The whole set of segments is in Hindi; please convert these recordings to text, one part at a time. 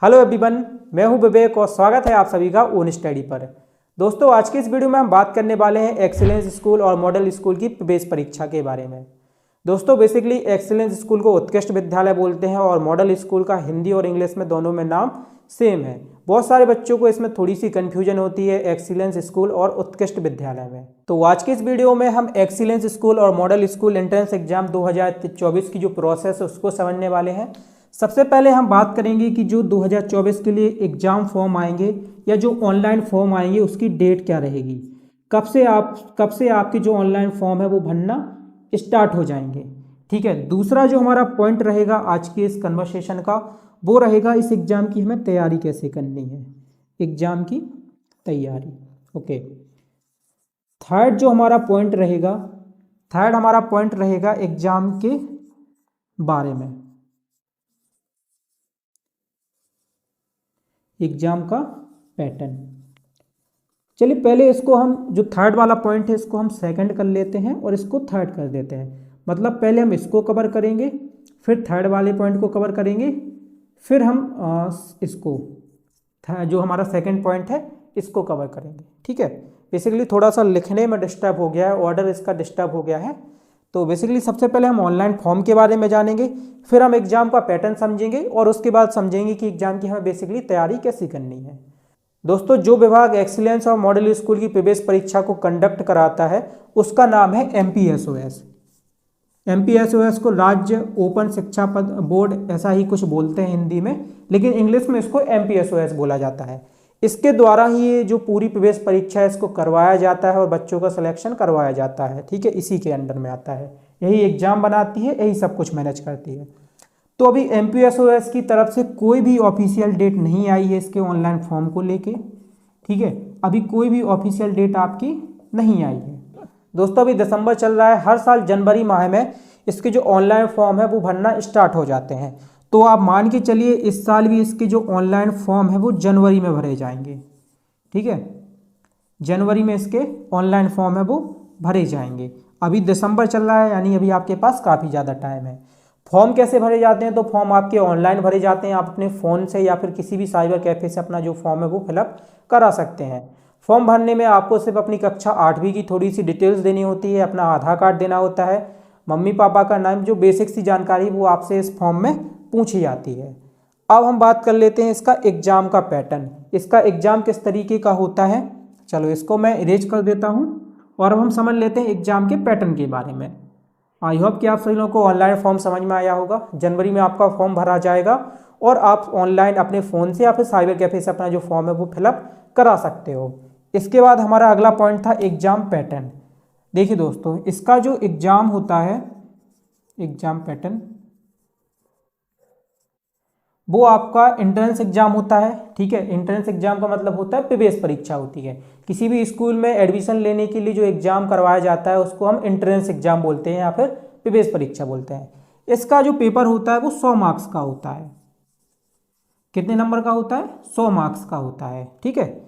हेलो एवरीवन, मैं हूं विवेक और स्वागत है आप सभी का ओन स्टडी पर। दोस्तों, आज की इस वीडियो में हम बात करने वाले हैं एक्सीलेंस स्कूल और मॉडल स्कूल की प्रवेश परीक्षा के बारे में। दोस्तों, बेसिकली एक्सीलेंस स्कूल को उत्कृष्ट विद्यालय बोलते हैं और मॉडल स्कूल का हिंदी और इंग्लिश में दोनों में नाम सेम है। बहुत सारे बच्चों को इसमें थोड़ी सी कन्फ्यूजन होती है एक्सीलेंस स्कूल और उत्कृष्ट विद्यालय में। तो आज के इस वीडियो में हम एक्सीलेंस स्कूल और मॉडल स्कूल एंट्रेंस एग्जाम 2024 की जो प्रोसेस है उसको समझने वाले हैं। सबसे पहले हम बात करेंगे कि जो 2024 के लिए एग्ज़ाम फॉर्म आएंगे या जो ऑनलाइन फॉर्म आएंगे उसकी डेट क्या रहेगी, कब से आपकी जो ऑनलाइन फॉर्म है वो भरना स्टार्ट हो जाएंगे। ठीक है। दूसरा जो हमारा पॉइंट रहेगा आज के इस कन्वर्सेशन का वो रहेगा इस एग्ज़ाम की हमें तैयारी कैसे करनी है, एग्ज़ाम की तैयारी। ओके। थर्ड हमारा पॉइंट रहेगा एग्ज़ाम के बारे में, एग्जाम का पैटर्न। चलिए पहले इसको हम जो थर्ड वाला पॉइंट है इसको हम सेकंड कर लेते हैं और इसको थर्ड कर देते हैं। मतलब पहले हम इसको कवर करेंगे, फिर थर्ड वाले पॉइंट को कवर करेंगे, फिर हम इसको जो हमारा सेकंड पॉइंट है इसको कवर करेंगे। ठीक है। बेसिकली थोड़ा सा लिखने में डिस्टर्ब हो गया है, ऑर्डर इसका डिस्टर्ब हो गया है। तो बेसिकली सबसे पहले हम ऑनलाइन फॉर्म के बारे में जानेंगे, फिर हम एग्जाम का पैटर्न समझेंगे और उसके बाद समझेंगे कि एग्जाम की हमें बेसिकली तैयारी कैसे करनी है। दोस्तों, जो विभाग एक्सीलेंस और मॉडल स्कूल की प्रवेश परीक्षा को कंडक्ट कराता है उसका नाम है MPSOS। MPSOS को राज्य ओपन शिक्षा पद बोर्ड ऐसा ही कुछ बोलते हैं हिंदी में, लेकिन इंग्लिश में इसको MPSOS बोला जाता है। इसके द्वारा ही ये जो पूरी प्रवेश परीक्षा है इसको करवाया जाता है और बच्चों का सिलेक्शन करवाया जाता है। ठीक है, इसी के अंडर में आता है, यही एग्जाम बनाती है, यही सब कुछ मैनेज करती है। तो अभी MPSOS की तरफ से कोई भी ऑफिशियल डेट नहीं आई है इसके ऑनलाइन फॉर्म को लेके। ठीक है, अभी कोई भी ऑफिशियल डेट आपकी नहीं आई है। दोस्तों, अभी दिसंबर चल रहा है, हर साल जनवरी माह में इसके जो ऑनलाइन फॉर्म है वो भरना स्टार्ट हो जाते हैं। तो आप मान के चलिए इस साल भी इसके जो ऑनलाइन फॉर्म है वो जनवरी में भरे जाएंगे। ठीक है, जनवरी में इसके ऑनलाइन फॉर्म है वो भरे जाएंगे। अभी दिसंबर चल रहा है, यानी अभी आपके पास काफ़ी ज़्यादा टाइम है। फॉर्म कैसे भरे जाते हैं? तो फॉर्म आपके ऑनलाइन भरे जाते हैं, आप अपने फ़ोन से या फिर किसी भी साइबर कैफ़े से अपना जो फॉर्म है वो फिलअप करा सकते हैं। फॉर्म भरने में आपको सिर्फ अपनी कक्षा 8वीं की थोड़ी सी डिटेल्स देनी होती है, अपना आधार कार्ड देना होता है, मम्मी पापा का नाम, जो बेसिक सी जानकारी वो आपसे इस फॉर्म में पूछी जाती है। अब हम बात कर लेते हैं इसका एग्ज़ाम का पैटर्न, इसका एग्ज़ाम किस तरीके का होता है। चलो इसको मैं इरेज कर देता हूँ और अब हम समझ लेते हैं एग्ज़ाम के पैटर्न के बारे में। आई होप कि आप सभी लोगों को ऑनलाइन फॉर्म समझ में आया होगा। जनवरी में आपका फॉर्म भरा जाएगा और आप ऑनलाइन अपने फ़ोन से या फिर साइबर कैफे से अपना जो फॉर्म है वो फिलअप करा सकते हो। इसके बाद हमारा अगला पॉइंट था एग्ज़ाम पैटर्न। देखिए दोस्तों, इसका जो एग्ज़ाम होता है, एग्ज़ाम पैटर्न, वो आपका एंट्रेंस एग्जाम होता है। ठीक है, एंट्रेंस एग्जाम का मतलब होता है प्रवेश परीक्षा होती है। किसी भी स्कूल में एडमिशन लेने के लिए जो एग्जाम करवाया जाता है उसको हम एंट्रेंस एग्जाम बोलते हैं या फिर प्रवेश परीक्षा बोलते हैं। इसका जो पेपर होता है वो 100 मार्क्स का होता है। कितने नंबर का होता है? 100 मार्क्स का होता है। ठीक है।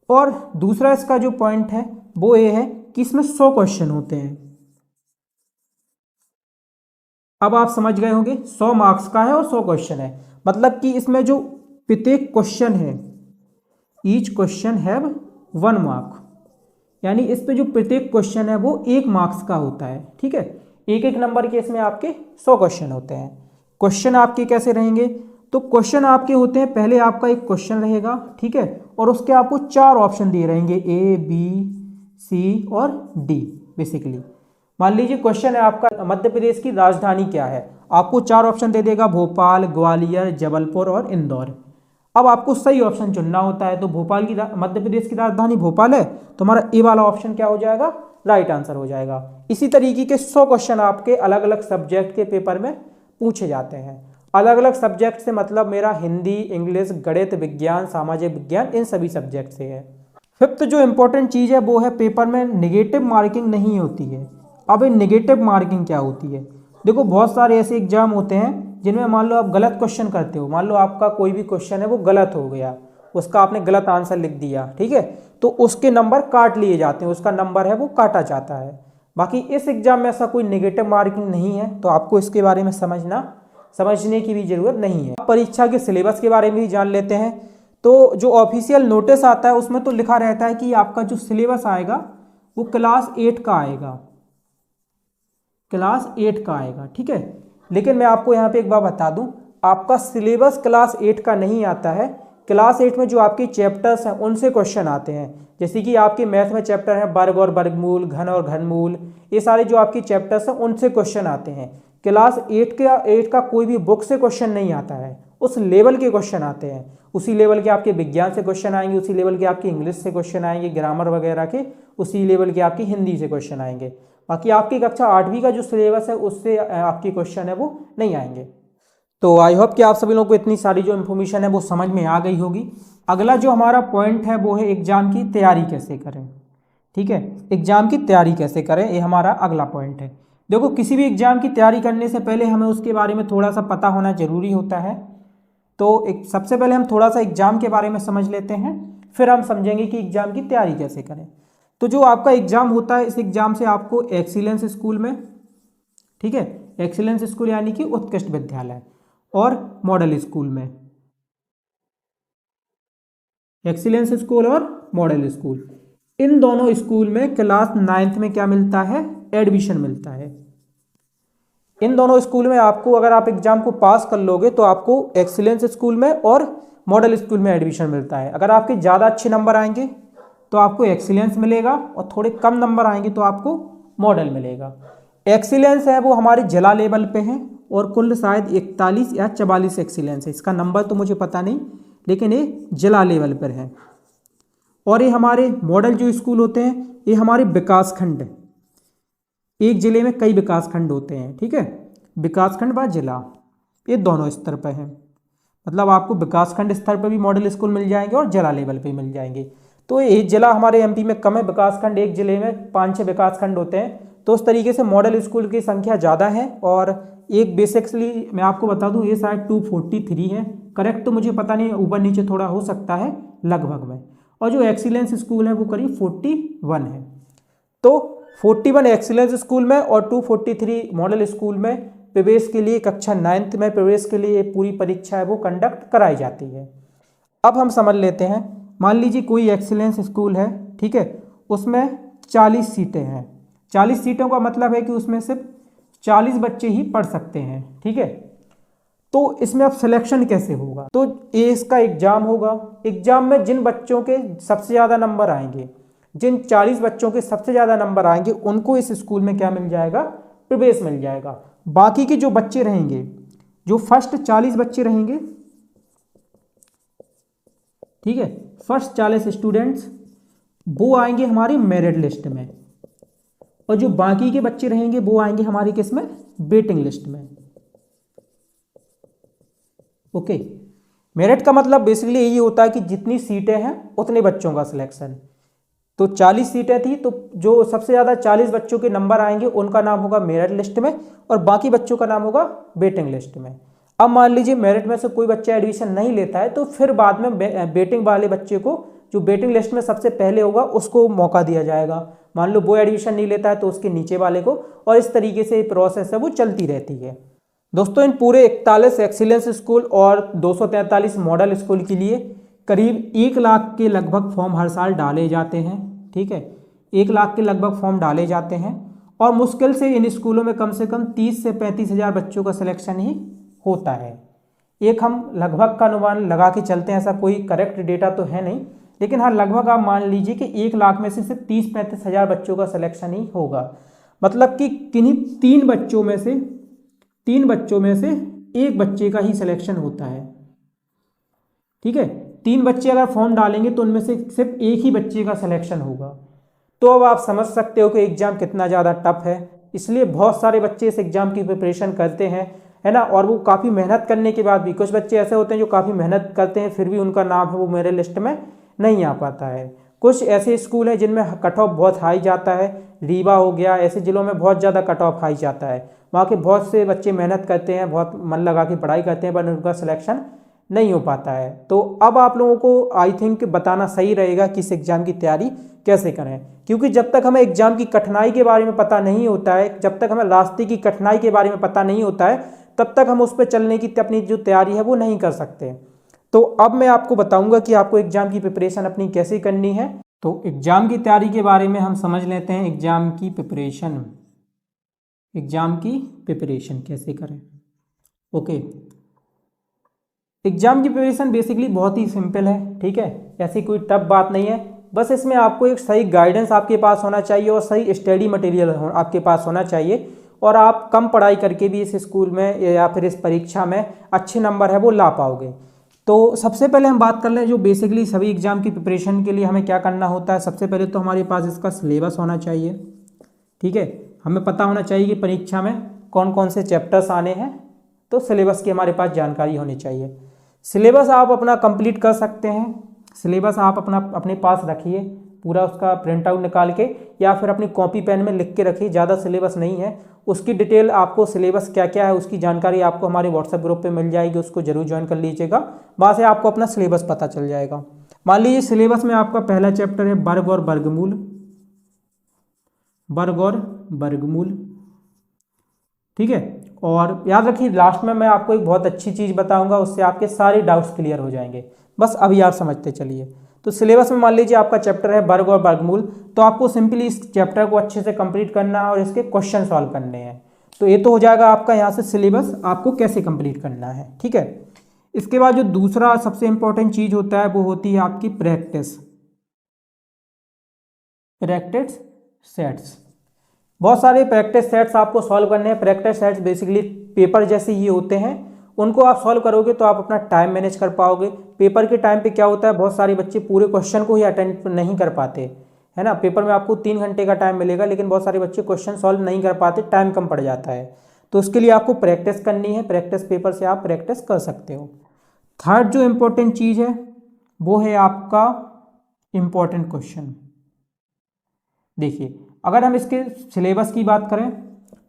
और दूसरा इसका जो पॉइंट है वो ये है कि इसमें 100 क्वेश्चन होते हैं। अब आप समझ गए होंगे, 100 मार्क्स का है और 100 क्वेश्चन है, मतलब कि इसमें जो प्रत्येक क्वेश्चन है, ईच क्वेश्चन हैव 1 मार्क, यानी इस पे जो प्रत्येक क्वेश्चन है वो 1 मार्क्स का होता है। ठीक है, एक एक नंबर के इसमें आपके 100 क्वेश्चन होते हैं। क्वेश्चन आपके कैसे रहेंगे? तो क्वेश्चन आपके होते हैं, पहले आपका एक क्वेश्चन रहेगा, ठीक है, और उसके आपको 4 ऑप्शन दिए रहेंगे, A, B, C और D। बेसिकली मान लीजिए क्वेश्चन है आपका मध्य प्रदेश की राजधानी क्या है, आपको 4 ऑप्शन दे देगा, भोपाल, ग्वालियर, जबलपुर और इंदौर। अब आपको सही ऑप्शन चुनना होता है। तो भोपाल की मध्य प्रदेश की राजधानी भोपाल है, तो हमारा ए वाला ऑप्शन क्या हो जाएगा? राइट आंसर हो जाएगा। इसी तरीके के 100 क्वेश्चन आपके अलग अलग सब्जेक्ट के पेपर में पूछे जाते हैं। अलग अलग सब्जेक्ट से मतलब मेरा हिंदी, इंग्लिश, गणित, विज्ञान, सामाजिक विज्ञान, इन सभी सब्जेक्ट से है। फिफ्थ जो इंपॉर्टेंट चीज़ है वो है पेपर में नेगेटिव मार्किंग नहीं होती है। अब नेगेटिव मार्किंग क्या होती है? देखो, बहुत सारे ऐसे एग्जाम होते हैं जिनमें मान लो आप गलत क्वेश्चन करते हो, मान लो आपका कोई भी क्वेश्चन है वो गलत हो गया, उसका आपने गलत आंसर लिख दिया, ठीक है, तो उसके नंबर काट लिए जाते हैं, उसका नंबर है वो काटा जाता है। बाकी इस एग्जाम में ऐसा कोई नेगेटिव मार्किंग नहीं है, तो आपको इसके बारे में समझना समझने की भी ज़रूरत नहीं है। परीक्षा के सिलेबस के बारे में भी जान लेते हैं। तो जो ऑफिशियल नोटिस आता है उसमें तो लिखा रहता है कि आपका जो सिलेबस आएगा वो क्लास 8 का आएगा, क्लास 8 का आएगा, ठीक है। लेकिन मैं आपको यहाँ पे एक बात बता दूँ, आपका सिलेबस क्लास 8 का नहीं आता है। क्लास 8 में जो आपके चैप्टर्स हैं उनसे क्वेश्चन आते हैं। जैसे कि आपके मैथ में चैप्टर है वर्ग और वर्गमूल, घन और घनमूल, ये सारे जो आपके चैप्टर्स हैं उनसे क्वेश्चन आते हैं। क्लास 8 का कोई भी बुक से क्वेश्चन नहीं आता है, उस लेवल के क्वेश्चन आते हैं। उसी लेवल के आपके विज्ञान से क्वेश्चन आएंगे, उसी लेवल के आपके इंग्लिश से क्वेश्चन आएंगे, ग्रामर वगैरह के उसी लेवल के आपकी हिंदी से क्वेश्चन आएंगे। बाकी आपकी कक्षा 8वीं का जो सिलेबस है उससे आपके क्वेश्चन है वो नहीं आएंगे। तो आई होप कि आप सभी लोगों को इतनी सारी जो इन्फॉर्मेशन है वो समझ में आ गई होगी। अगला जो हमारा पॉइंट है वो है एग्जाम की तैयारी कैसे करें, ठीक है। एग्जाम की तैयारी कैसे करें, ये हमारा अगला पॉइंट है। देखो, किसी भी एग्जाम की तैयारी करने से पहले हमें उसके बारे में थोड़ा सा पता होना जरूरी होता है। तो सबसे पहले हम थोड़ा सा एग्जाम के बारे में समझ लेते हैं, फिर हम समझेंगे कि एग्जाम की तैयारी कैसे करें। तो जो आपका एग्जाम होता है, इस एग्जाम से आपको एक्सीलेंस स्कूल में, ठीक है, एक्सीलेंस स्कूल यानी कि उत्कृष्ट विद्यालय, और मॉडल स्कूल में, एक्सीलेंस स्कूल और मॉडल स्कूल, इन दोनों स्कूल में क्लास 9th में क्या मिलता है, एडमिशन मिलता है। इन दोनों स्कूल में आपको, अगर आप एग्जाम को पास कर लोगे तो आपको एक्सीलेंस स्कूल में और मॉडल स्कूल में एडमिशन मिलता है। अगर आपके ज़्यादा अच्छे नंबर आएंगे तो आपको एक्सीलेंस मिलेगा, और थोड़े कम नंबर आएंगे तो आपको मॉडल मिलेगा। एक्सीलेंस है वो हमारे जिला लेवल पे हैं, और कुल शायद 41 या 44 एक्सीलेंस है, इसका नंबर तो मुझे पता नहीं, लेकिन ये जिला लेवल पर है। और ये हमारे मॉडल जो स्कूल होते हैं ये हमारे विकास खंड, एक जिले में कई विकास खंड होते हैं, ठीक है, विकास खंड व जिला, ये दोनों स्तर पर हैं। मतलब आपको विकास खंड स्तर पर भी मॉडल स्कूल मिल जाएंगे और जिला लेवल पे मिल जाएंगे। तो ये जिला हमारे एमपी में कम है, विकास खंड एक जिले में 5-6 विकास खंड होते हैं। तो उस तरीके से मॉडल स्कूल की संख्या ज़्यादा है। और एक बेसिकली मैं आपको बता दूं, ये शायद 243 है, करेक्ट तो मुझे पता नहीं, ऊपर नीचे थोड़ा हो सकता है लगभग में। और जो एक्सीलेंस स्कूल है वो करीब 41 है। तो 41 एक्सीलेंस स्कूल में और 243 मॉडल स्कूल में प्रवेश के लिए, कक्षा 9th में प्रवेश के लिए पूरी परीक्षा है वो कंडक्ट कराई जाती है। अब हम समझ लेते हैं, मान लीजिए कोई एक्सीलेंस स्कूल है, ठीक है, उसमें 40 सीटें हैं। 40 सीटों का मतलब है कि उसमें सिर्फ 40 बच्चे ही पढ़ सकते हैं, ठीक है। तो इसमें अब सिलेक्शन कैसे होगा, तो ये इसका एग्जाम होगा। एग्जाम में जिन बच्चों के सबसे ज़्यादा नंबर आएंगे, जिन 40 बच्चों के सबसे ज़्यादा नंबर आएंगे, उनको इस स्कूल में क्या मिल जाएगा, प्रवेश मिल जाएगा। बाकी के जो बच्चे रहेंगे, जो फर्स्ट 40 बच्चे रहेंगे, ठीक है, फर्स्ट 40 स्टूडेंट्स वो आएंगे हमारी मेरिट लिस्ट में, और जो बाकी के बच्चे रहेंगे वो आएंगे हमारी किस में, वेटिंग लिस्ट में। ओके, मेरिट का मतलब बेसिकली यही होता है कि जितनी सीटें हैं उतने बच्चों का सिलेक्शन। तो 40 सीटें थी, तो जो सबसे ज़्यादा 40 बच्चों के नंबर आएंगे उनका नाम होगा मेरिट लिस्ट में, और बाकी बच्चों का नाम होगा वेटिंग लिस्ट में। अब मान लीजिए मेरिट में से कोई बच्चा एडमिशन नहीं लेता है, तो फिर बाद में वेटिंग वाले बच्चे को, जो वेटिंग लिस्ट में सबसे पहले होगा उसको मौका दिया जाएगा। मान लो वो एडमिशन नहीं लेता है तो उसके नीचे वाले को, और इस तरीके से प्रोसेस है वो चलती रहती है। दोस्तों, इन पूरे 41 एक्सीलेंस स्कूल और 243 मॉडल स्कूल के लिए करीब 1 लाख के लगभग फॉर्म हर साल डाले जाते हैं, ठीक है, 1 लाख के लगभग फॉर्म डाले जाते हैं। और मुश्किल से इन स्कूलों में कम से कम 30 से 35 हज़ार बच्चों का सिलेक्शन ही होता है। एक हम लगभग का अनुमान लगा के चलते हैं, ऐसा कोई करेक्ट डेटा तो है नहीं, लेकिन हाँ लगभग आप मान लीजिए कि 1 लाख में से सिर्फ 30-35 हज़ार बच्चों का सिलेक्शन ही होगा। मतलब कि किन्हीं 3 बच्चों में से एक बच्चे का ही सिलेक्शन होता है, ठीक है। 3 बच्चे अगर फॉर्म डालेंगे तो उनमें से सिर्फ एक ही बच्चे का सिलेक्शन होगा। तो अब आप समझ सकते हो कि एग्ज़ाम कितना ज़्यादा टफ है। इसलिए बहुत सारे बच्चे इस एग्ज़ाम की प्रिपरेशन करते हैं, है ना, और वो काफ़ी मेहनत करने के बाद भी, कुछ बच्चे ऐसे होते हैं जो काफ़ी मेहनत करते हैं फिर भी उनका नाम है वो मेरे लिस्ट में नहीं आ पाता है। कुछ ऐसे स्कूल हैं जिनमें कट ऑफ बहुत हाई जाता है, रीवा हो गया, ऐसे ज़िलों में बहुत ज़्यादा कट ऑफ हाई जाता है। वहाँ के बहुत से बच्चे मेहनत करते हैं, बहुत मन लगा के पढ़ाई करते हैं, पर उनका सिलेक्शन नहीं हो पाता है। तो अब आप लोगों को आई थिंक बताना सही रहेगा कि इस एग्ज़ाम की तैयारी कैसे करें, क्योंकि जब तक हमें एग्ज़ाम की कठिनाई के बारे में पता नहीं होता है, जब तक हमें रास्ते की कठिनाई के बारे में पता नहीं होता है, तब तक हम उस पर चलने की अपनी जो तैयारी है वो नहीं कर सकते। तो अब मैं आपको बताऊंगा कि आपको एग्जाम की प्रिपरेशन अपनी कैसे करनी है। तो एग्जाम की तैयारी के बारे में हम समझ लेते हैं। एग्जाम की प्रिपरेशन कैसे करें। ओके, एग्जाम की प्रिपरेशन बेसिकली बहुत ही सिंपल है, ठीक है, ऐसी कोई टफ बात नहीं है। बस इसमें आपको एक सही गाइडेंस आपके पास होना चाहिए और सही स्टडी मटेरियल आपके पास होना चाहिए, और आप कम पढ़ाई करके भी इस स्कूल में या फिर इस परीक्षा में अच्छे नंबर है वो ला पाओगे। तो सबसे पहले हम बात कर लें जो बेसिकली सभी एग्जाम की प्रिपरेशन के लिए हमें क्या करना होता है। सबसे पहले तो हमारे पास इसका सिलेबस होना चाहिए, ठीक है, हमें पता होना चाहिए कि परीक्षा में कौन कौन से चैप्टर्स आने हैं, तो सिलेबस की हमारे पास जानकारी होनी चाहिए। सिलेबस आप अपना कंप्लीट कर सकते हैं, सिलेबस आप अपने पास रखिए, पूरा उसका प्रिंट आउट निकाल के या फिर अपनी कॉपी पेन में लिख के रखिए। ज़्यादा सिलेबस नहीं है, उसकी डिटेल आपको सिलेबस क्या क्या है उसकी जानकारी आपको हमारे व्हाट्सएप ग्रुप पे मिल जाएगी, उसको जरूर ज्वाइन कर लीजिएगा, वहाँ से आपको अपना सिलेबस पता चल जाएगा। मान लीजिए सिलेबस में आपका पहला चैप्टर है वर्ग और वर्गमूल, ठीक है। और याद रखिए लास्ट में मैं आपको एक बहुत अच्छी चीज़ बताऊंगा, उससे आपके सारे डाउट्स क्लियर हो जाएंगे। बस अभी आप समझते चलिए। तो सिलेबस में मान लीजिए आपका चैप्टर है वर्ग और वर्गमूल, तो आपको सिंपली इस चैप्टर को अच्छे से कंप्लीट करना है और इसके क्वेश्चन सॉल्व करने हैं। तो ये तो हो जाएगा आपका यहाँ से सिलेबस आपको कैसे कंप्लीट करना है, ठीक है। इसके बाद जो दूसरा सबसे इंपॉर्टेंट चीज़ होता है वो होती है आपकी प्रैक्टिस सेट्स। बहुत सारे प्रैक्टिस सेट्स आपको सॉल्व करने हैं। प्रैक्टिस सेट्स बेसिकली पेपर जैसे ही होते हैं, उनको आप सॉल्व करोगे तो आप अपना टाइम मैनेज कर पाओगे। पेपर के टाइम पे क्या होता है, बहुत सारे बच्चे पूरे क्वेश्चन को ही अटेंड नहीं कर पाते, है ना। पेपर में आपको 3 घंटे का टाइम मिलेगा, लेकिन बहुत सारे बच्चे क्वेश्चन सॉल्व नहीं कर पाते, टाइम कम पड़ जाता है। तो उसके लिए आपको प्रैक्टिस करनी है, प्रैक्टिस पेपर से आप प्रैक्टिस कर सकते हो। थर्ड जो इम्पोर्टेंट चीज़ है वो है आपका इम्पोर्टेंट क्वेश्चन। देखिए अगर हम इसके सिलेबस की बात करें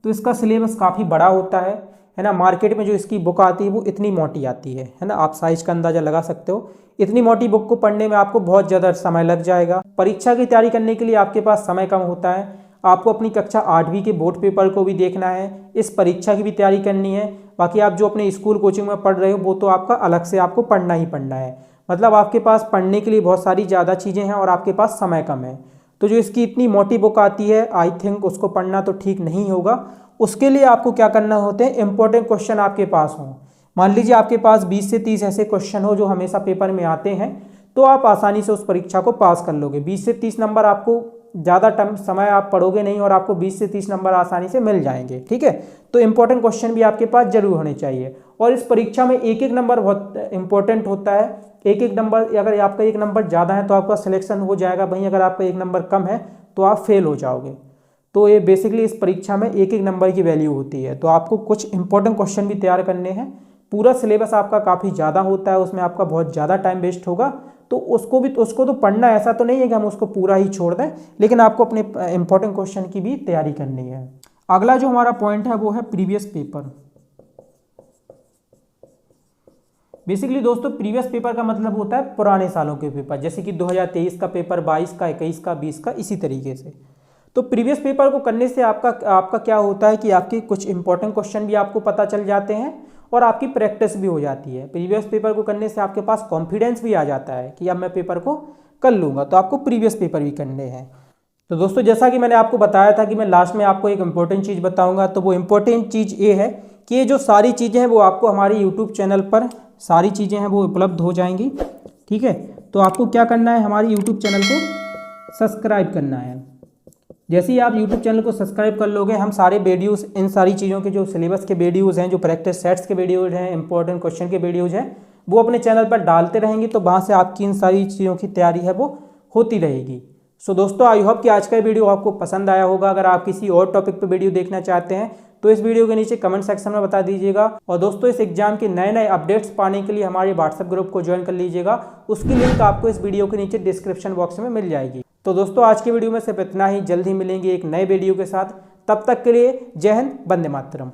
तो इसका सिलेबस काफ़ी बड़ा होता है ना। मार्केट में जो इसकी बुक आती है वो इतनी मोटी आती है ना, आप साइज का अंदाज़ा लगा सकते हो। इतनी मोटी बुक को पढ़ने में आपको बहुत ज़्यादा समय लग जाएगा। परीक्षा की तैयारी करने के लिए आपके पास समय कम होता है। आपको अपनी कक्षा 8वीं के बोर्ड पेपर को भी देखना है, इस परीक्षा की भी तैयारी करनी है। बाकी आप जो अपने स्कूल कोचिंग में पढ़ रहे हो वो तो आपका अलग से आपको पढ़ना ही पढ़ना है। मतलब आपके पास पढ़ने के लिए बहुत सारी ज़्यादा चीज़ें हैं और आपके पास समय कम है। तो जो इसकी इतनी मोटी बुक आती है, आई थिंक उसको पढ़ना तो ठीक नहीं होगा। उसके लिए आपको क्या करना होते हैं, इंपॉर्टेंट क्वेश्चन आपके पास हों। मान लीजिए आपके पास 20 से 30 ऐसे क्वेश्चन हो जो हमेशा पेपर में आते हैं, तो आप आसानी से उस परीक्षा को पास कर लोगे। 20 से 30 नंबर आपको ज़्यादा समय आप पढ़ोगे नहीं और आपको 20 से 30 नंबर आसानी से मिल जाएंगे, ठीक है। तो इंपॉर्टेंट क्वेश्चन भी आपके पास जरूर होने चाहिए। और इस परीक्षा में एक एक नंबर बहुत इंपॉर्टेंट होता है। एक एक नंबर, अगर आपका एक नंबर ज़्यादा है तो आपका सिलेक्शन हो जाएगा, वहीं अगर आपका एक नंबर कम है तो आप फेल हो जाओगे। तो ये बेसिकली इस परीक्षा में एक एक नंबर की वैल्यू होती है। तो आपको कुछ इंपॉर्टेंट क्वेश्चन भी तैयार करने हैं। पूरा सिलेबस आपका काफ़ी ज़्यादा होता है, उसमें आपका बहुत ज़्यादा टाइम वेस्ट होगा। तो उसको तो पढ़ना, ऐसा तो नहीं है कि हम उसको पूरा ही छोड़ दें, लेकिन आपको अपने इंपॉर्टेंट क्वेश्चन की भी तैयारी करनी है। अगला जो हमारा पॉइंट है वो है प्रीवियस पेपर। बेसिकली दोस्तों प्रीवियस पेपर का मतलब होता है पुराने सालों के पेपर, जैसे कि 2023 का पेपर, 22 का, 21 का, 20 का, इसी तरीके से। तो प्रीवियस पेपर को करने से आपका क्या होता है कि आपके कुछ इंपॉर्टेंट क्वेश्चन भी आपको पता चल जाते हैं और आपकी प्रैक्टिस भी हो जाती है। प्रीवियस पेपर को करने से आपके पास कॉन्फिडेंस भी आ जाता है कि अब मैं पेपर को कर लूँगा। तो आपको प्रीवियस पेपर भी करने हैं। तो दोस्तों जैसा कि मैंने आपको बताया था कि मैं लास्ट में आपको एक इम्पोर्टेंट चीज़ बताऊँगा, तो वो इम्पोर्टेंट चीज़ ये है कि ये जो सारी चीज़ें हैं वो आपको हमारे यूट्यूब चैनल पर सारी चीज़ें हैं वो उपलब्ध हो जाएंगी, ठीक है। तो आपको क्या करना है, हमारे यूट्यूब चैनल को सब्सक्राइब करना है। जैसे ही आप यूट्यूब चैनल को सब्सक्राइब कर लोगे, हम सारे वीडियोस, इन सारी चीज़ों के जो सिलेबस के वीडियोस हैं, जो प्रैक्टिस सेट्स के वीडियोज हैं, इंपॉर्टेंट क्वेश्चन के वीडियोज हैं, वो अपने चैनल पर डालते रहेंगे। तो वहाँ से आपकी इन सारी चीज़ों की तैयारी है वो होती रहेगी। सो दोस्तों आई होप कि आज का वीडियो आपको पसंद आया होगा। अगर आप किसी और टॉपिक पर वीडियो देखना चाहते हैं तो इस वीडियो के नीचे कमेंट सेक्शन में बता दीजिएगा। और दोस्तों इस एग्जाम के नए नए अपडेट्स पाने के लिए हमारे व्हाट्सएप ग्रुप को ज्वाइन कर लीजिएगा। उसकी लिंक आपको इस वीडियो के नीचे डिस्क्रिप्शन बॉक्स में मिल जाएगी। तो दोस्तों आज की वीडियो में सिर्फ इतना ही। जल्द ही मिलेंगे एक नए वीडियो के साथ। तब तक के लिए जय हिंद, वंदे मातरम।